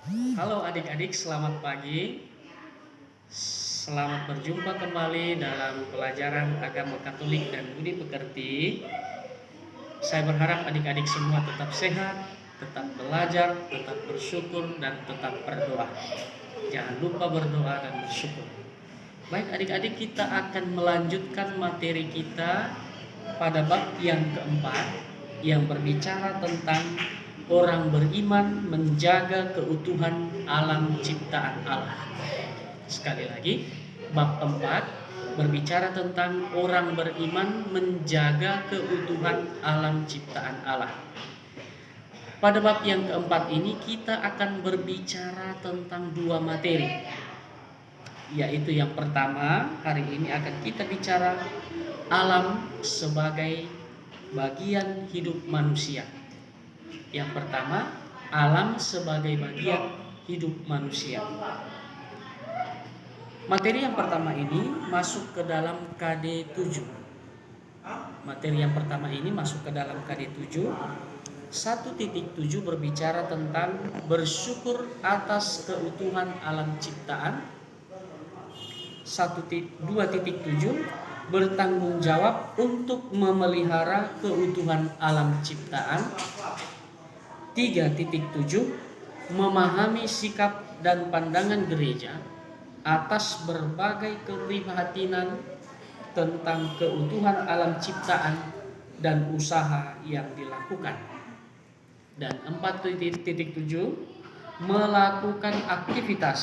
Halo adik-adik, selamat pagi. Selamat berjumpa kembali dalam pelajaran agama Katolik dan budi pekerti. Saya berharap adik-adik semua tetap sehat, tetap belajar, tetap bersyukur, dan tetap berdoa. Jangan lupa berdoa dan bersyukur. Baik adik-adik, kita akan melanjutkan materi kita pada bab yang keempat yang berbicara tentang orang beriman menjaga keutuhan alam ciptaan Allah. Sekali lagi, bab 4 berbicara tentang orang beriman menjaga keutuhan alam ciptaan Allah. Pada bab yang keempat ini kita akan berbicara tentang dua materi, yaitu yang pertama hari ini akan kita bicara alam sebagai bagian hidup manusia. Yang pertama, alam sebagai bagian hidup manusia. Materi yang pertama ini masuk ke dalam KD 7. Materi yang pertama ini masuk ke dalam KD 7. 1.7 berbicara tentang bersyukur atas keutuhan alam ciptaan. 2.7 bertanggung jawab untuk memelihara keutuhan alam ciptaan. 3.7 memahami sikap dan pandangan gereja atas berbagai keprihatinan tentang keutuhan alam ciptaan dan usaha yang dilakukan. Dan 4.7 melakukan aktivitas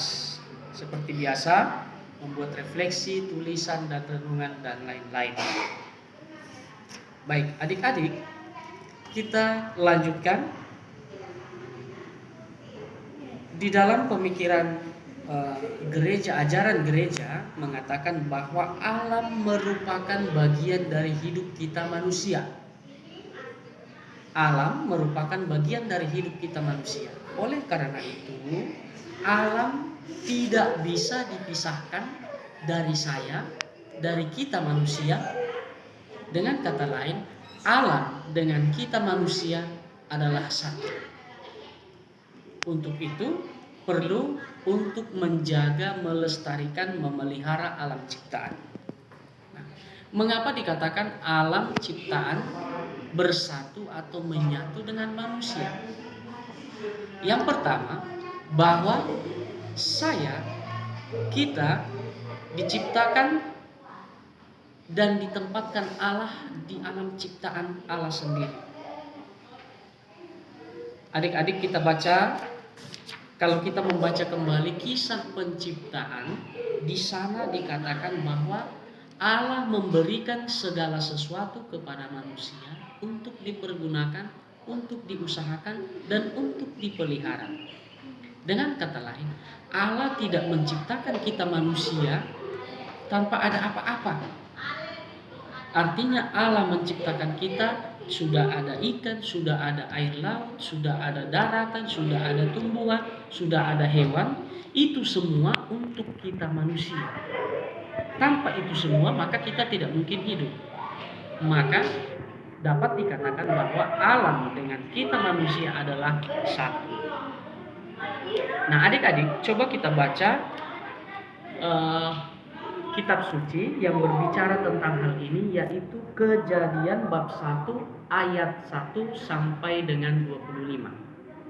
seperti biasa, membuat refleksi, tulisan, dan renungan, dan lain-lain. Baik, adik-adik, kita lanjutkan. Di dalam pemikiran gereja, ajaran gereja mengatakan bahwa alam merupakan bagian dari hidup kita manusia. Alam merupakan bagian dari hidup kita manusia. Oleh karena itu, alam tidak bisa dipisahkan dari saya, dari kita manusia. Dengan kata lain, alam dengan kita manusia adalah satu. Untuk itu perlu untuk menjaga, melestarikan, memelihara alam ciptaan. Nah, mengapa dikatakan alam ciptaan bersatu atau menyatu dengan manusia? Yang pertama, bahwa kita diciptakan dan ditempatkan Allah di alam ciptaan Allah sendiri. Adik-adik, kita baca. Kalau kita membaca kembali kisah penciptaan, di sana dikatakan bahwa Allah memberikan segala sesuatu kepada manusia untuk dipergunakan, untuk diusahakan, dan untuk dipelihara. Dengan kata lain, Allah tidak menciptakan kita manusia tanpa ada apa-apa. Artinya Allah menciptakan kita, sudah ada ikan, sudah ada air laut, sudah ada daratan, sudah ada tumbuhan, sudah ada hewan. Itu semua untuk kita manusia. Tanpa itu semua maka kita tidak mungkin hidup. Maka dapat dikatakan bahwa alam dengan kita manusia adalah satu. Nah adik-adik, coba kita baca kitab suci yang berbicara tentang hal ini, yaitu Kejadian bab 1 ayat 1 sampai dengan 25.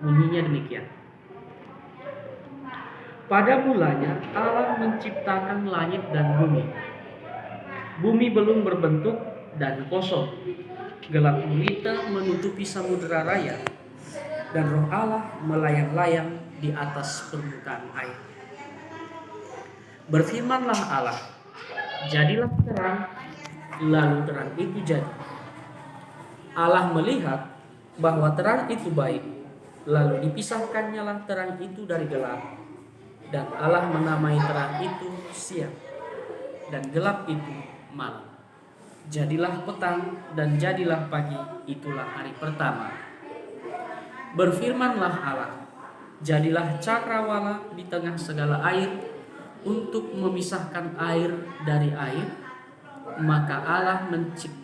Bunyinya demikian. Pada mulanya Allah menciptakan langit dan bumi. Bumi belum berbentuk dan kosong. Gelap gulita menutupi samudera raya, dan roh Allah melayang-layang di atas permukaan air. Berfirmanlah Allah, jadilah terang, lalu terang itu jadi. Allah melihat bahwa terang itu baik, lalu dipisahkannyalah terang itu dari gelap. Dan Allah menamai terang itu siang, dan gelap itu malam. Jadilah petang dan jadilah pagi, itulah hari pertama. Berfirmanlah Allah, jadilah cakrawala di tengah segala air, untuk memisahkan air dari air. Maka Allah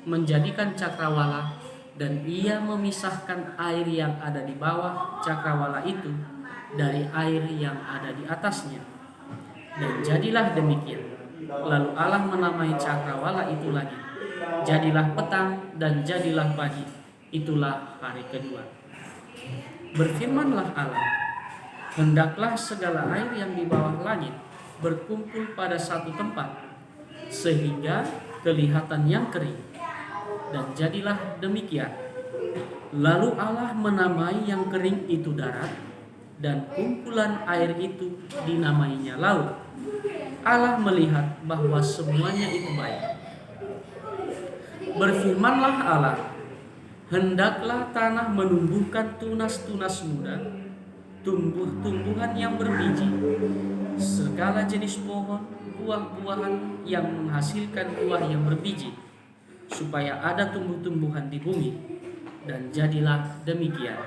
menjadikan cakrawala, dan ia memisahkan air yang ada di bawah cakrawala itu dari air yang ada di atasnya. Dan jadilah demikian. Lalu Allah menamai cakrawala itu lagi. Jadilah petang dan jadilah pagi. Itulah hari kedua. Berfirmanlah Allah, hendaklah segala air yang di bawah langit berkumpul pada satu tempat, sehingga kelihatan yang kering. Dan jadilah demikian. Lalu Allah menamai yang kering itu darat, dan kumpulan air itu dinamainya laut. Allah melihat bahwa semuanya itu baik. Berfirmanlah Allah, hendaklah tanah menumbuhkan tunas-tunas muda, tumbuh-tumbuhan yang berbiji, segala jenis pohon, buah-buahan yang menghasilkan buah yang berbiji, supaya ada tumbuh-tumbuhan di bumi. Dan jadilah demikian.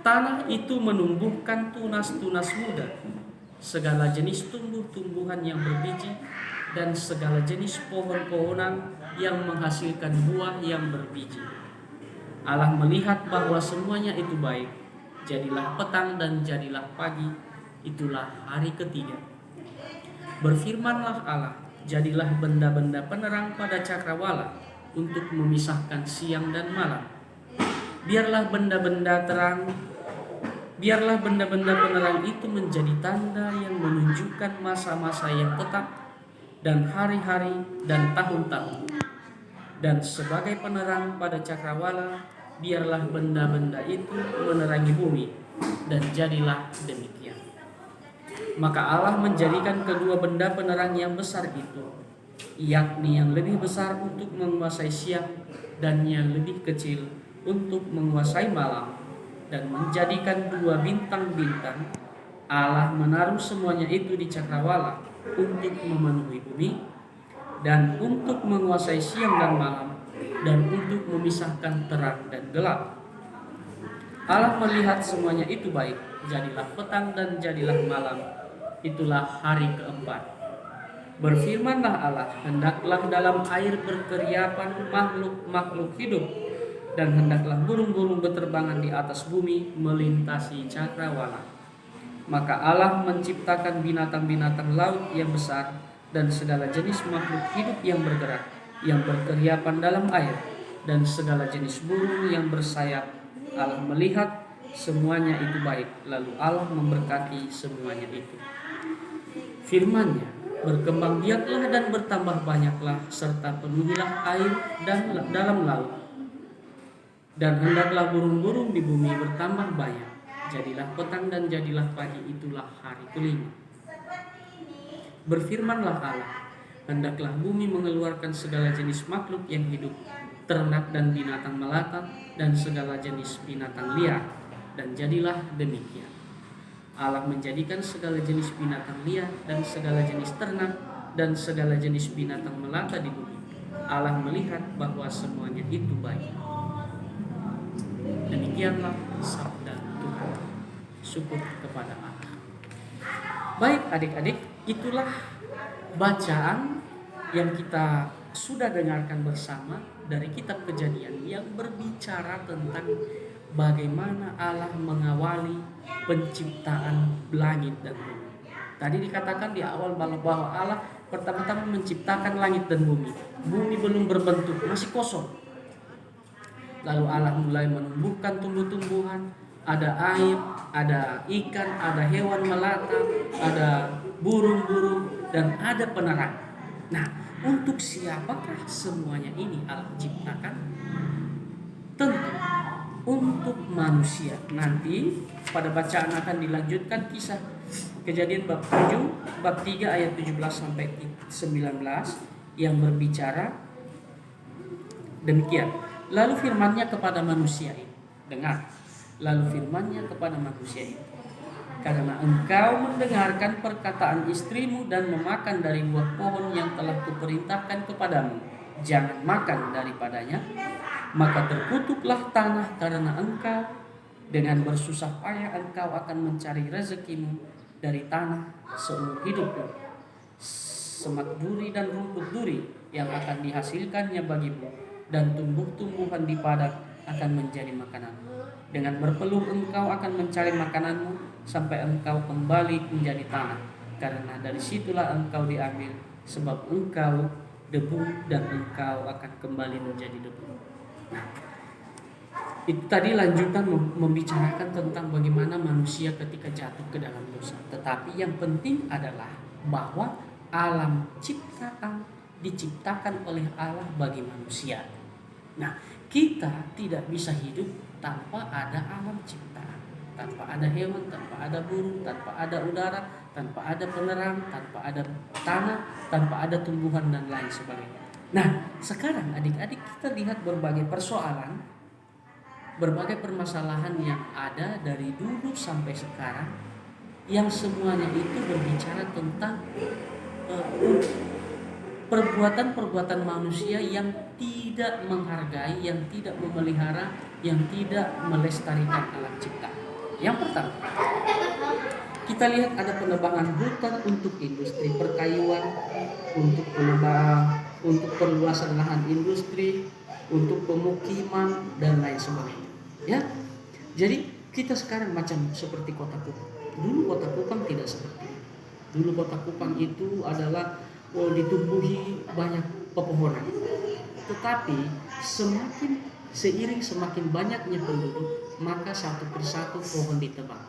Tanah itu menumbuhkan tunas-tunas muda, segala jenis tumbuh-tumbuhan yang berbiji, dan segala jenis pohon-pohonan yang menghasilkan buah yang berbiji. Allah melihat bahwa semuanya itu baik. Jadilah petang dan jadilah pagi. Itulah hari ketiga. Berfirmanlah Allah, jadilah benda-benda penerang pada cakrawala untuk memisahkan siang dan malam. Biarlah benda-benda penerang itu menjadi tanda yang menunjukkan masa-masa yang tetap dan hari-hari dan tahun-tahun. Dan sebagai penerang pada cakrawala, biarlah benda-benda itu menerangi bumi. Dan jadilah demikian. Maka Allah menjadikan kedua benda penerang yang besar itu, yakni yang lebih besar untuk menguasai siang dan yang lebih kecil untuk menguasai malam, dan menjadikan dua bintang-bintang. Allah menaruh semuanya itu di cakrawala untuk memenuhi bumi, dan untuk menguasai siang dan malam, dan untuk memisahkan terang dan gelap. Allah melihat semuanya itu baik. Jadilah petang dan jadilah malam. Itulah hari keempat. Berfirmanlah Allah, hendaklah dalam air berkeriapan makhluk-makhluk hidup, dan hendaklah burung-burung berterbangan di atas bumi melintasi cakrawala. Maka Allah menciptakan binatang-binatang laut yang besar dan segala jenis makhluk hidup yang bergerak, yang berkeriapan dalam air, dan segala jenis burung yang bersayap. Allah melihat semuanya itu baik. Lalu Allah memberkati semuanya itu. Firman-Nya, berkembang biaklah dan bertambah banyaklah, serta penuhilah air dan dalam laut. Dan hendaklah burung-burung di bumi bertambah banyak. Jadilah petang dan jadilah pagi. Itulah hari kelima. Berfirmanlah Allah, hendaklah bumi mengeluarkan segala jenis makhluk yang hidup, ternak dan binatang melata, dan segala jenis binatang liar. Dan jadilah demikian. Allah menjadikan segala jenis binatang liar dan segala jenis ternak dan segala jenis binatang melata di bumi. Allah melihat bahwa semuanya itu baik. Demikianlah sabda Tuhan. Syukur kepada Allah. Baik adik-adik, itulah bacaan yang kita sudah dengarkan bersama dari kitab Kejadian yang berbicara tentang bagaimana Allah mengawali penciptaan langit dan bumi. Tadi dikatakan di awal bahwa Allah pertama-tama menciptakan langit dan bumi. Bumi belum berbentuk, masih kosong. Lalu Allah mulai menumbuhkan tumbuh-tumbuhan, ada air, ada ikan, ada hewan melata, ada burung-burung, dan ada penerang. Nah, untuk siapakah semuanya ini Allah ciptakan? Tentu untuk manusia. Nanti pada bacaan akan dilanjutkan kisah Kejadian bab 7, bab 3 ayat 17 sampai 19 yang berbicara demikian. Lalu firman-Nya kepada manusia ini, dengar. Lalu firman-Nya kepada manusia ini, karena engkau mendengarkan perkataan istrimu dan memakan dari buah pohon yang telah kuperintahkan kepadamu, jangan makan daripadanya, maka terkutuklah tanah karena engkau. Dengan bersusah payah engkau akan mencari rezekimu dari tanah seumur hidupmu. Semak duri dan rumput duri yang akan dihasilkannya bagimu, dan tumbuh-tumbuhan di padang akan menjadi makananmu. Dengan berpeluh engkau akan mencari makananmu sampai engkau kembali menjadi tanah, karena dari situlah engkau diambil, sebab engkau debu dan engkau akan kembali menjadi debu. Nah, itu tadi lanjutan membicarakan tentang bagaimana manusia ketika jatuh ke dalam dosa. Tetapi yang penting adalah bahwa alam ciptaan diciptakan oleh Allah bagi manusia. Nah, kita tidak bisa hidup tanpa ada alam ciptaan, tanpa ada hewan, tanpa ada burung, tanpa ada udara, tanpa ada penerang, tanpa ada tanah, tanpa ada tumbuhan dan lain sebagainya. Nah, sekarang adik-adik kita lihat berbagai persoalan, berbagai permasalahan yang ada dari dulu sampai sekarang, yang semuanya itu berbicara tentang perbuatan-perbuatan manusia yang tidak menghargai, yang tidak memelihara, yang tidak melestarikan alam cipta. Yang pertama, kita lihat ada penebangan hutan untuk industri perkayuan, untuk penebangan, untuk perluasan lahan industri, untuk pemukiman dan lain sebagainya. Ya, jadi kita sekarang macam seperti Kota Kupang. Dulu Kota Kupang tidak seperti itu. Dulu Kota Kupang itu adalah ditumbuhi banyak pepohonan. Tetapi semakin banyaknya penduduk, maka satu persatu pohon ditebang.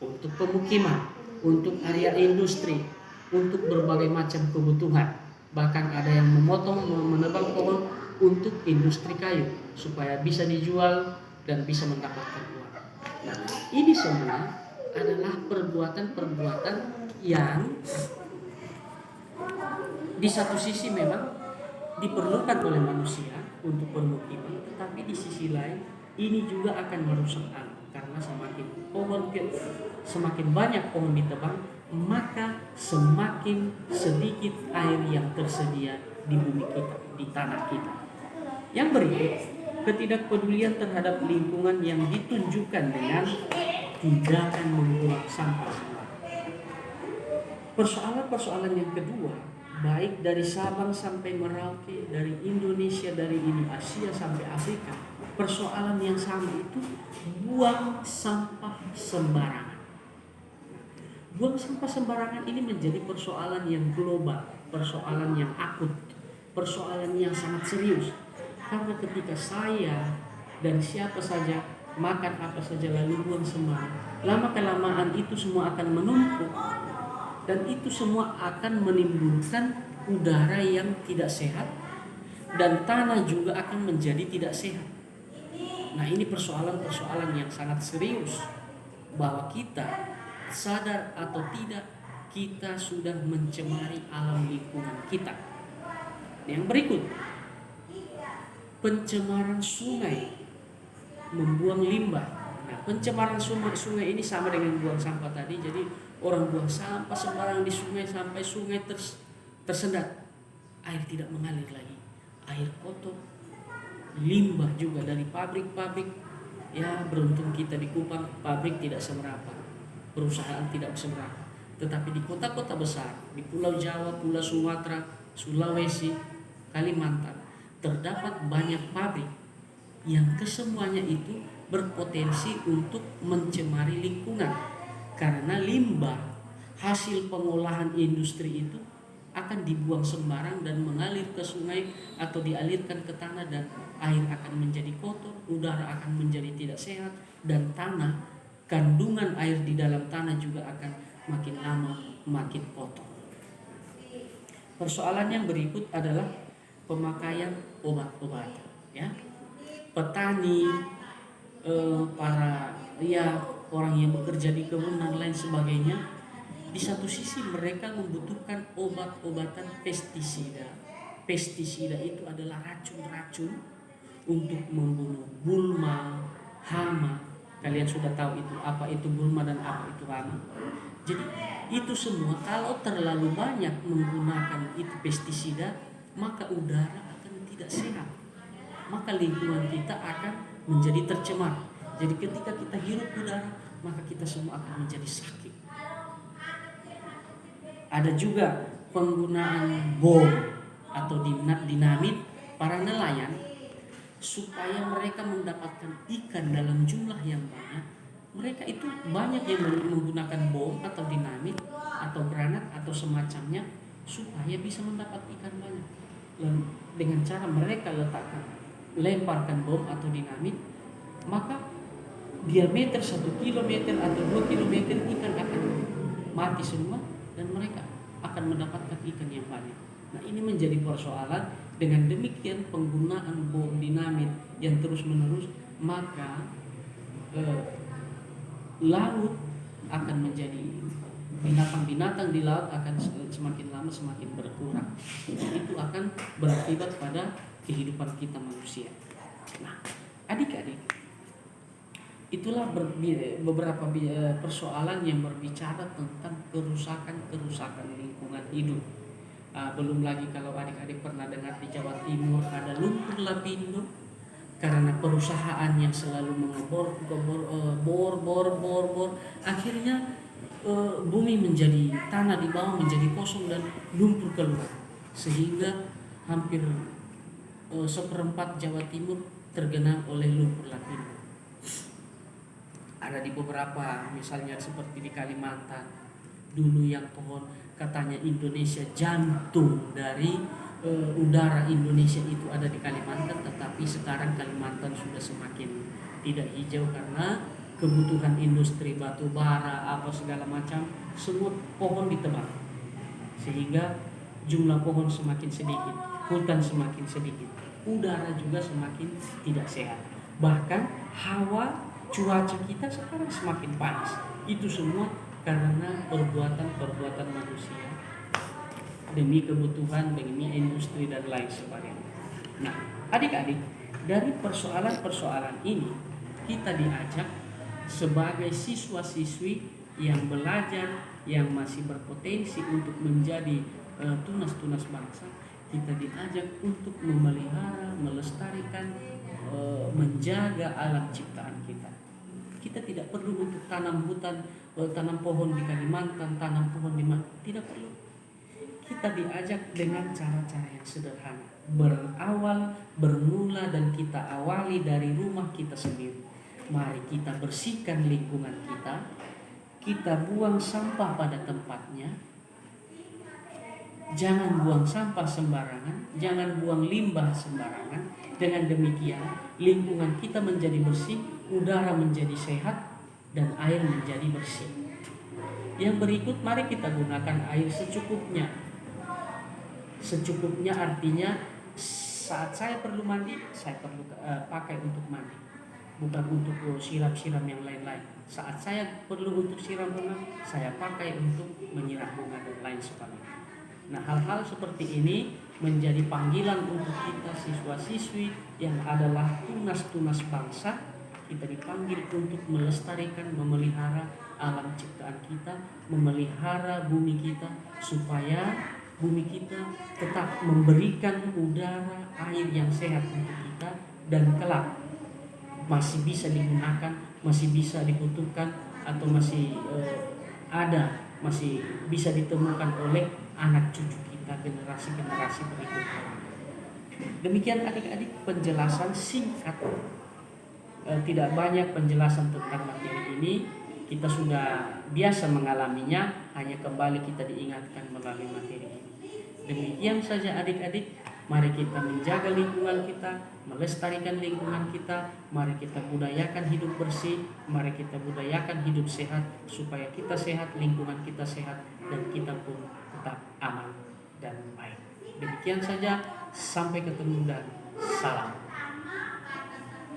Untuk pemukiman, untuk area industri, untuk berbagai macam kebutuhan. Bahkan ada yang menebang pohon untuk industri kayu supaya bisa dijual dan bisa mendapatkan uang. Nah, ini semua adalah perbuatan-perbuatan yang di satu sisi memang diperlukan oleh manusia untuk permukiman, tetapi di sisi lain ini juga akan merusak alam, karena semakin banyak pohon ditebang, maka semakin sedikit air yang tersedia di bumi kita, di tanah kita. Yang berikut, ketidakpedulian terhadap lingkungan yang ditunjukkan dengan tidak akan membuang sampah. Persoalan-persoalan yang kedua, baik dari Sabang sampai Merauke, dari Indonesia, dari Asia sampai Afrika, persoalan yang sama itu buang sampah sembarangan. Buang sampah sembarangan ini menjadi persoalan yang global, persoalan yang akut, persoalan yang sangat serius. Karena ketika saya dan siapa saja makan apa saja lalu buang sembarangan, lama-kelamaan itu semua akan menumpuk. Dan itu semua akan menimbulkan udara yang tidak sehat, dan tanah juga akan menjadi tidak sehat. Nah, ini persoalan-persoalan yang sangat serius, bahwa kita sadar atau tidak, kita sudah mencemari alam lingkungan kita. Yang berikut, pencemaran sungai, membuang limbah. Nah, pencemaran sungai ini sama dengan buang sampah tadi. Jadi orang buang sampah sembarangan di sungai sampai sungai tersendat, air tidak mengalir lagi, air kotor. Limbah juga dari pabrik-pabrik. Ya, beruntung kita di Kupang pabrik tidak seberapa, perusahaan tidak seberapa. Tetapi di kota-kota besar, di Pulau Jawa, Pulau Sumatera, Sulawesi, Kalimantan, terdapat banyak pabrik yang kesemuanya itu berpotensi untuk mencemari lingkungan. Karena limbah hasil pengolahan industri itu akan dibuang sembarang dan mengalir ke sungai atau dialirkan ke tanah, dan air akan menjadi kotor, udara akan menjadi tidak sehat, dan tanah, kandungan air di dalam tanah juga akan makin lama makin kotor. Persoalan yang berikut adalah pemakaian obat-obatan. Ya, petani, para orang yang bekerja di kebun dan lain sebagainya, di satu sisi mereka membutuhkan obat-obatan pestisida. Pestisida itu adalah racun-racun untuk membunuh gulma, hama. Kalian sudah tahu itu apa itu gulma dan apa itu hama. Jadi itu semua kalau terlalu banyak menggunakan itu pestisida, maka udara akan tidak sehat, maka lingkungan kita akan menjadi tercemar. Jadi ketika kita hirup udara, maka kita semua akan menjadi sakit. Ada juga penggunaan bom atau dinamit para nelayan supaya mereka mendapatkan ikan dalam jumlah yang banyak, mereka itu banyak yang menggunakan bom atau dinamit atau granat atau semacamnya supaya bisa mendapat ikan banyak. Dengan cara mereka lemparkan bom atau dinamit, maka diameter 1 kilometer atau 2 kilometer ikan akan mati semua dan mereka akan mendapatkan ikan yang banyak. Nah, ini menjadi persoalan. Dengan demikian penggunaan bom dinamit yang terus menerus, maka laut akan menjadi, binatang-binatang di laut akan semakin lama semakin berkurang. Itu akan berakibat pada kehidupan kita manusia. Nah, adik-adik, itulah beberapa persoalan yang berbicara tentang kerusakan lingkungan hidup. Belum lagi kalau adik-adik pernah dengar di Jawa Timur ada lumpur lapindo karena perusahaan yang selalu mengebor, bor, akhirnya bumi menjadi, tanah di bawah menjadi kosong dan lumpur keluar, sehingga hampir 1/4 Jawa Timur tergenang oleh lumpur lapindo. Ada di beberapa, misalnya seperti di Kalimantan, dulu yang pohon katanya Indonesia, jantung dari udara Indonesia itu ada di Kalimantan, tetapi sekarang Kalimantan sudah semakin tidak hijau karena kebutuhan industri batu bara apa segala macam, semua pohon ditebang, sehingga jumlah pohon semakin sedikit, hutan semakin sedikit, udara juga semakin tidak sehat, bahkan cuaca kita sekarang semakin panas. Itu semua karena perbuatan manusia demi kebutuhan, demi industri dan lain sebagainya. Nah, adik-adik, dari persoalan-persoalan ini kita diajak sebagai siswa-siswi yang belajar, yang masih berpotensi untuk menjadi tunas-tunas bangsa, kita diajak untuk memelihara, melestarikan, menjaga alam ciptaan kita. Kita tidak perlu untuk tanam hutan, tanam pohon di Kalimantan, tanam pohon di mana, tidak perlu. Kita diajak dengan cara-cara yang sederhana. Bermula dan kita awali dari rumah kita sendiri. Mari kita bersihkan lingkungan kita. Kita buang sampah pada tempatnya. Jangan buang sampah sembarangan, jangan buang limbah sembarangan. Dengan demikian, lingkungan kita menjadi bersih, udara menjadi sehat, dan air menjadi bersih. Yang berikut, mari kita gunakan air secukupnya. Secukupnya artinya saat saya perlu mandi, saya perlu pakai untuk mandi, bukan untuk siram-siram yang lain-lain. Saat saya perlu untuk siram bunga, saya pakai untuk menyiram bunga dan lain sebagainya. Nah, hal-hal seperti ini menjadi panggilan untuk kita siswa-siswi yang adalah tunas-tunas bangsa. Kita dipanggil untuk melestarikan, memelihara alam ciptaan kita, memelihara bumi kita, supaya bumi kita tetap memberikan udara, air yang sehat untuk kita, dan kelak masih bisa digunakan, masih bisa dibutuhkan, atau masih masih bisa ditemukan oleh anak cucu kita, generasi-generasi berikutnya. Demikian adik-adik penjelasan singkat, tidak banyak penjelasan tentang materi ini. Kita sudah biasa mengalaminya, hanya kembali kita diingatkan melalui materi ini. Demikian saja adik-adik, mari kita menjaga lingkungan kita, melestarikan lingkungan kita, mari kita budayakan hidup bersih, mari kita budayakan hidup sehat, supaya kita sehat, lingkungan kita sehat, dan kita pun tetap aman dan baik. Demikian saja, sampai ketemu dan salam.